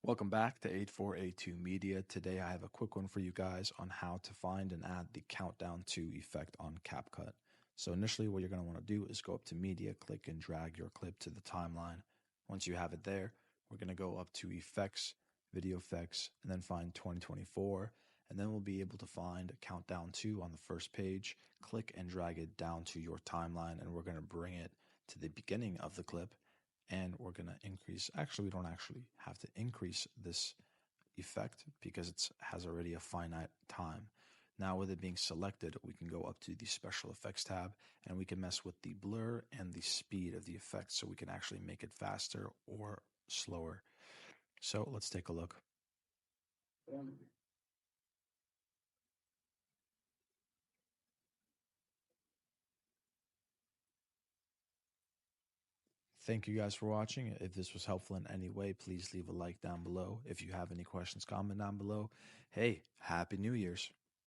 Welcome back to 8482 Media. Today I have a quick one for you guys on how to find and add the countdown to effect on CapCut. So initially what you're going to want to do is go up to Media, click and drag your clip to the timeline. Once you have it there, we're going to go up to Effects, Video Effects, and then find 2024. And then we'll be able to find Countdown 2 on the first page. Click and drag it down to your timeline, and we're going to bring it to the beginning of the clip, and we're going to increase. Actually, we don't actually have to increase this effect because it has already a finite time. Now with it being selected, we can go up to the special effects tab and we can mess with the blur and the speed of the effect so we can actually make it faster or slower. So let's take a look. Thank you guys for watching. If this was helpful in any way, please leave a like down below. If you have any questions, comment down below. Hey, Happy New Year's.